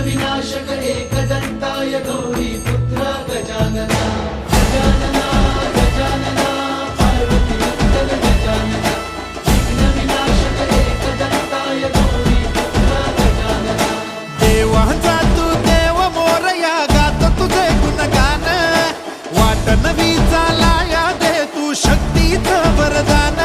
विनाशक एकदन्ताय गौरी पुत्र गजानना गजानना गजानना पार्वती नन्दन गजानना विघ्न विनाशक एकदन्ताय गौरी पुत्र गजानना देवाचा तू देव मोरया गात तुझे गुणगान वाट नवी चालाया दे तू शक्तीचं वरदान